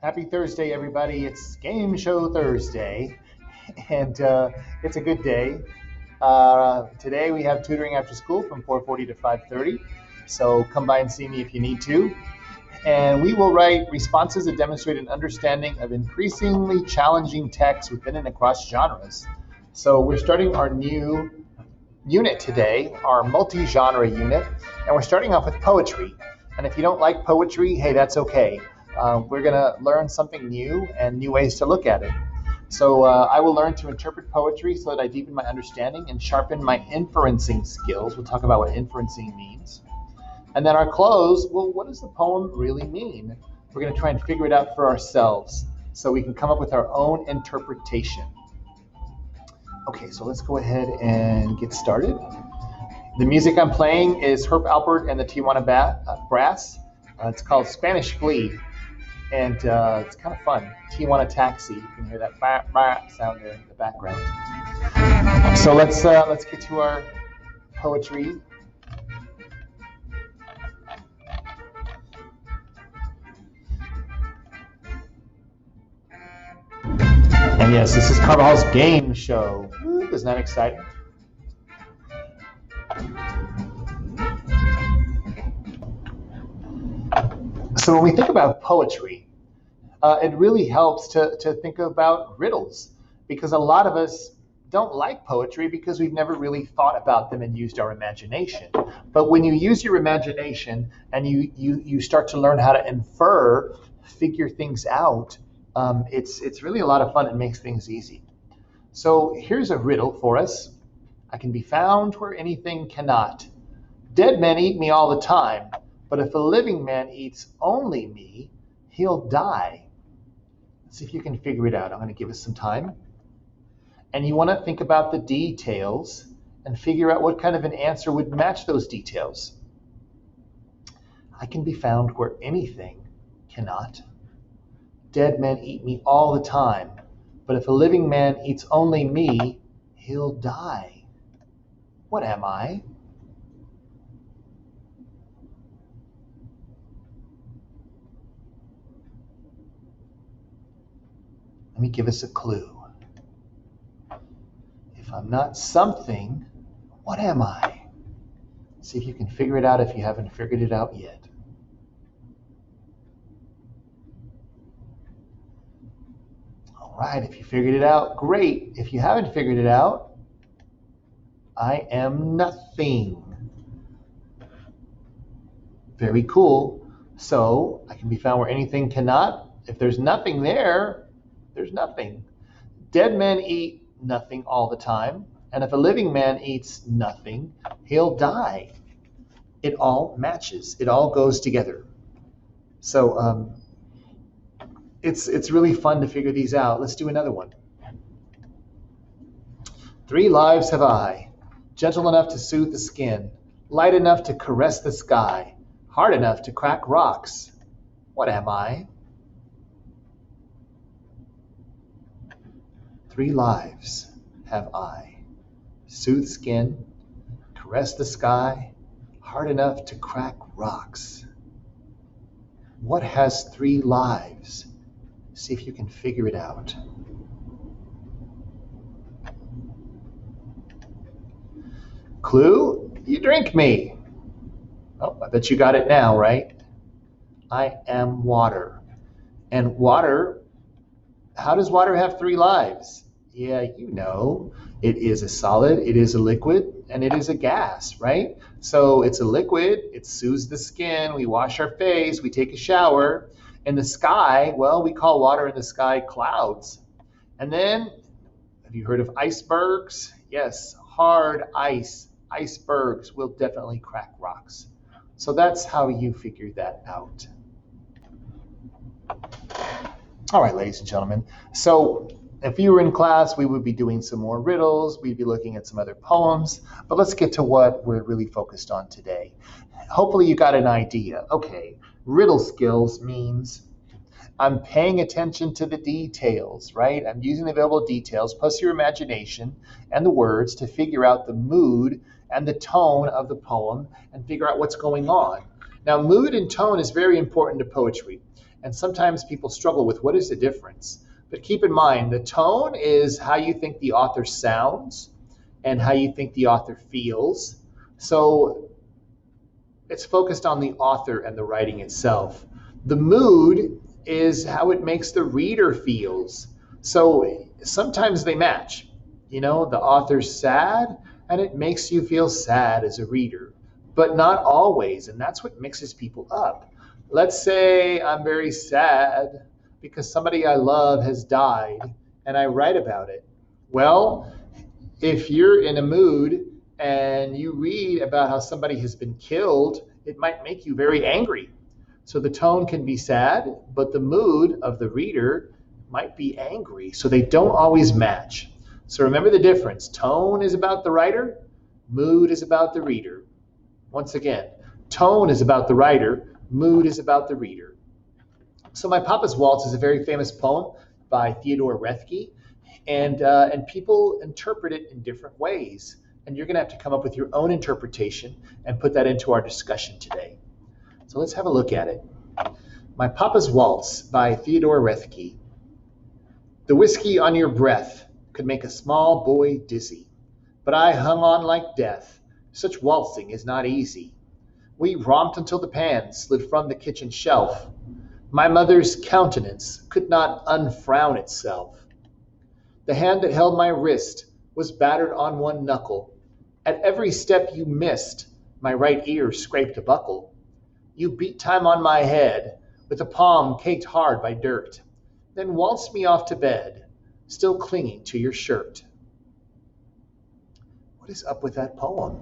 Happy Thursday, everybody. It's Game Show Thursday, and it's a good day. Today we have tutoring after school from 4:40 to 5:30, so come by and see me if you need to. And we will write responses that demonstrate an understanding of increasingly challenging texts within and across genres. So we're starting our new unit today, our multi-genre unit, and we're starting off with poetry. And if you don't like poetry, hey, that's okay. We're going to learn something new and new ways to look at it. So I will learn to interpret poetry so that I deepen my understanding and sharpen my inferencing skills. We'll talk about what inferencing means. And then our close, well, what does the poem really mean? We're going to try and figure it out for ourselves so we can come up with our own interpretation. Okay, so let's go ahead and get started. The music I'm playing is Herb Alpert and the Tijuana Brass. It's called Spanish Flea, and it's kind of fun. Tijuana Taxi. You can hear that bah, bah sound there in the background. So let's get to our poetry. And yes, this is Carvajal's game show. Isn't that exciting? So when we think about poetry, it really helps to think about riddles, because a lot of us don't like poetry because we've never really thought about them and used our imagination. But when you use your imagination and you start to learn how to infer, figure things out, it's really a lot of fun and makes things easy. So here's a riddle for us. I can be found where anything cannot. Dead men eat me all the time, but if a living man eats only me, he'll die. Let's see if you can figure it out. I'm going to give us some time. And you want to think about the details and figure out what kind of an answer would match those details. I can be found where anything cannot. Dead men eat me all the time, but if a living man eats only me, he'll die. What am I? Let me give us a clue. If I'm not something, what am I? See if you can figure it out if you haven't figured it out yet. All right, if you figured it out, great. If you haven't figured it out, I am nothing. Very cool. So I can be found where anything cannot. If there's nothing there, there's nothing. Dead men eat nothing all the time. And if a living man eats nothing, he'll die. It all matches. It all goes together. So it's really fun to figure these out. Let's do another one. 3 lives have I, gentle enough to soothe the skin, light enough to caress the sky, hard enough to crack rocks. What am I? 3 lives have I, soothe skin, caress the sky, hard enough to crack rocks. What has 3 lives? See if you can figure it out. Clue, you drink me. Oh, I bet you got it now, right? I am water. And water, how does water have 3 lives? Yeah, you know, it is a solid, it is a liquid, and it is a gas, right? So it's a liquid, it soothes the skin, we wash our face, we take a shower. In the sky, well, we call water in the sky clouds. And then, have you heard of icebergs? Yes, hard ice. Icebergs will definitely crack rocks. So that's how you figure that out. All right, ladies and gentlemen. So if you were in class, we would be doing some more riddles. We'd be looking at some other poems. But let's get to what we're really focused on today. Hopefully you got an idea. Okay, riddle skills means I'm paying attention to the details, right? I'm using the available details plus your imagination and the words to figure out the mood and the tone of the poem and figure out what's going on. Now, mood and tone is very important to poetry. And sometimes people struggle with what is the difference. But keep in mind, the tone is how you think the author sounds and how you think the author feels. So it's focused on the author and the writing itself. The mood is how it makes the reader feels. So sometimes they match. The author's sad and it makes you feel sad as a reader, but not always. And that's what mixes people up. Let's say I'm very sad because somebody I love has died and I write about it. Well, if you're in a mood and you read about how somebody has been killed, it might make you very angry. So the tone can be sad, but the mood of the reader might be angry. So they don't always match. So remember the difference. Tone is about the writer, mood is about the reader. Once again, tone is about the writer, mood is about the reader. So My Papa's Waltz is a very famous poem by Theodore Roethke, and people interpret it in different ways. And you're going to have to come up with your own interpretation and put that into our discussion today. So let's have a look at it. My Papa's Waltz by Theodore Roethke. The whiskey on your breath could make a small boy dizzy, but I hung on like death. Such waltzing is not easy. We romped until the pan slid from the kitchen shelf. My mother's countenance could not unfrown itself. The hand that held my wrist was battered on one knuckle. At every step you missed, my right ear scraped a buckle. You beat time on my head with a palm caked hard by dirt, then waltzed me off to bed, still clinging to your shirt. What is up with that poem?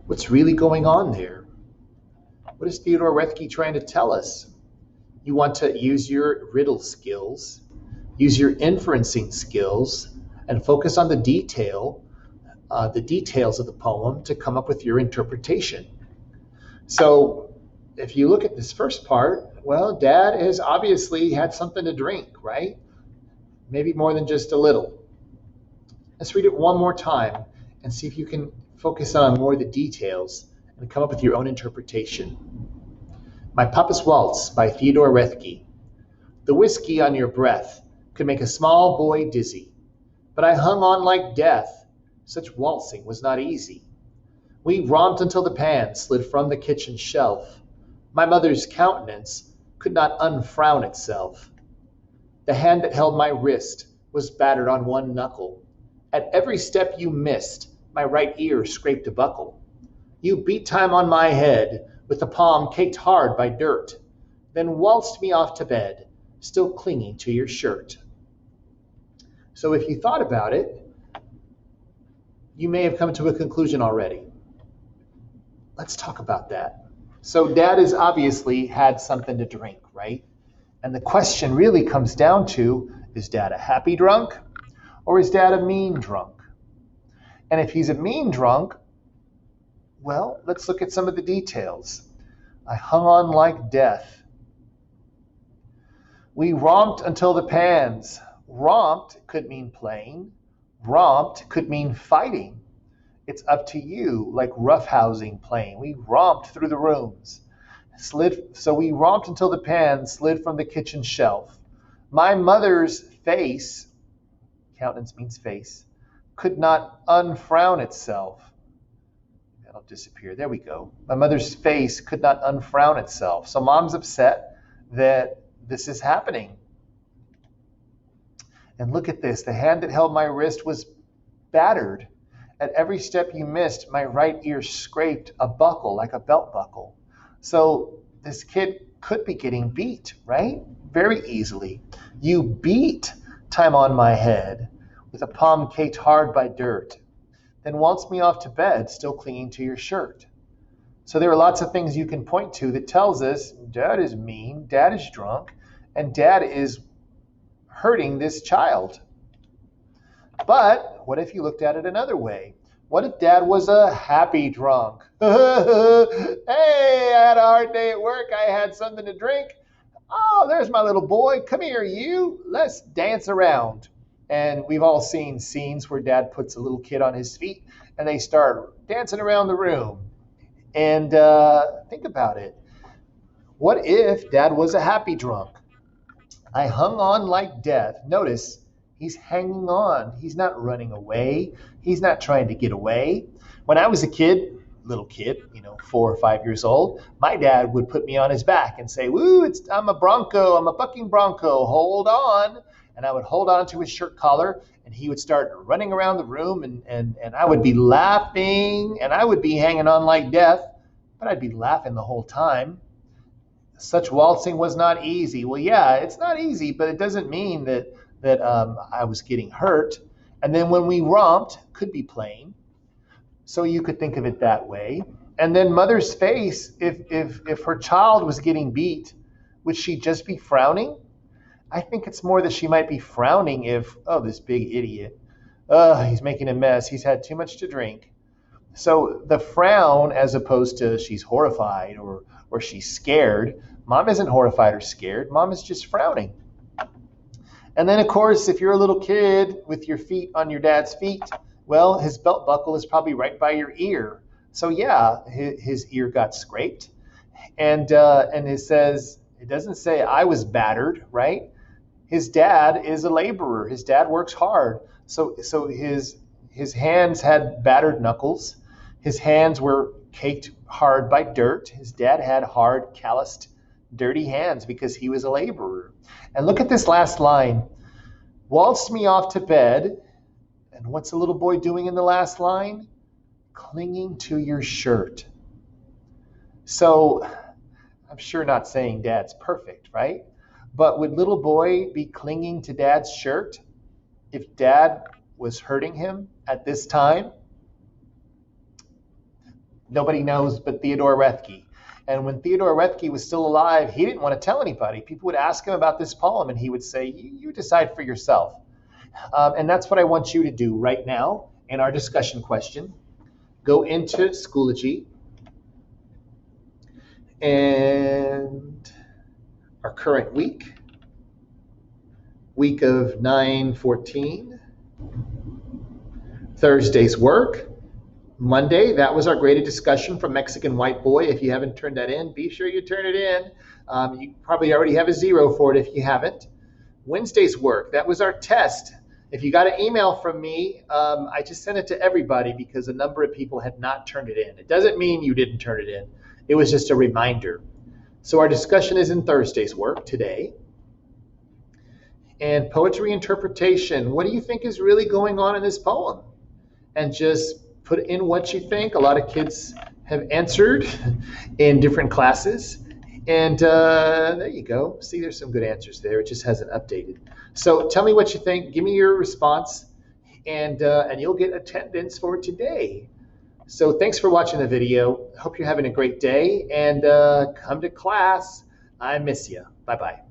What's really going on there? What is Theodore Roethke trying to tell us? You want to use your riddle skills, use your inferencing skills, and focus on the details of the poem to come up with your interpretation. So if you look at this first part, well, Dad has obviously had something to drink, right? Maybe more than just a little. Let's read it one more time and see if you can focus on more of the details and come up with your own interpretation. My Papa's Waltz by Theodore Roethke. The whiskey on your breath could make a small boy dizzy, but I hung on like death. Such waltzing was not easy. We romped until the pan slid from the kitchen shelf. My mother's countenance could not unfrown itself. The hand that held my wrist was battered on one knuckle. At every step you missed, my right ear scraped a buckle. You beat time on my head with the palm caked hard by dirt, then waltzed me off to bed, still clinging to your shirt. So if you thought about it, you may have come to a conclusion already. Let's talk about that. So Dad has obviously had something to drink, right? And the question really comes down to, is Dad a happy drunk or is Dad a mean drunk? And if he's a mean drunk, well, let's look at some of the details. I hung on like death. We romped until the pans. Romped could mean playing. Romped could mean fighting. It's up to you, like roughhousing playing. We romped through the rooms. So we romped until the pan slid from the kitchen shelf. My mother's face, countenance means face, could not unfrown itself. That'll disappear. There we go. My mother's face could not unfrown itself. So Mom's upset that this is happening. And look at this. The hand that held my wrist was battered. At every step you missed, my right ear scraped a buckle, like a belt buckle. So this kid could be getting beat, right? Very easily. You beat time on my head with a palm caked hard by dirt, then waltzed me off to bed, still clinging to your shirt. So there are lots of things you can point to that tells us Dad is mean, Dad is drunk, and Dad is hurting this child. But what if you looked at it another way? What if Dad was a happy drunk? Hey, I had a hard day at work. I had something to drink. Oh, there's my little boy. Come here, you. Let's dance around. And we've all seen scenes where Dad puts a little kid on his feet and they start dancing around the room. And think about it. What if Dad was a happy drunk? I hung on like death. Notice, he's hanging on. He's not running away. He's not trying to get away. When I was a kid, little kid, 4 or 5 years old, my dad would put me on his back and say, "Woo, I'm a bronco. I'm a bucking bronco. Hold on." And I would hold on to his shirt collar, and he would start running around the room, and I would be laughing, and I would be hanging on like death, but I'd be laughing the whole time. Such waltzing was not easy. Well, yeah, it's not easy, but it doesn't mean that I was getting hurt. And then when we romped, could be playing. So you could think of it that way. And then mother's face, if her child was getting beat, would she just be frowning? I think it's more that she might be frowning if, oh, this big idiot, he's making a mess. He's had too much to drink. So the frown, as opposed to she's horrified or she's scared, Mom isn't horrified or scared. Mom is just frowning. And then, of course, if you're a little kid with your feet on your dad's feet, well, his belt buckle is probably right by your ear. So yeah, his ear got scraped. And it doesn't say I was battered, right? His dad is a laborer. His dad works hard. So his hands had battered knuckles. His hands were caked hard by dirt. His dad had hard, calloused, dirty hands because he was a laborer. And look at this last line. Waltzed me off to bed. And what's the little boy doing in the last line? Clinging to your shirt. So I'm sure not saying Dad's perfect, right? But would little boy be clinging to Dad's shirt if Dad was hurting him at this time? Nobody knows but Theodore Roethke. And when Theodore Roethke was still alive, he didn't want to tell anybody. People would ask him about this poem, and he would say, you decide for yourself. And that's what I want you to do right now in our discussion question. Go into Schoology and our current week of 9/14, Thursday's work. Monday, that was our graded discussion from Mexican White Boy. If you haven't turned that in, be sure you turn it in. You probably already have a 0 for it if you haven't. Wednesday's work, that was our test. If you got an email from me, I just sent it to everybody because a number of people had not turned it in. It doesn't mean you didn't turn it in. It was just a reminder. So our discussion is in Thursday's work today. And poetry interpretation, what do you think is really going on in this poem? And just put in what you think. A lot of kids have answered in different classes. And there you go. See, there's some good answers there. It just hasn't updated. So tell me what you think. Give me your response, and you'll get attendance for today. So thanks for watching the video. Hope you're having a great day, and come to class. I miss you. Bye-bye.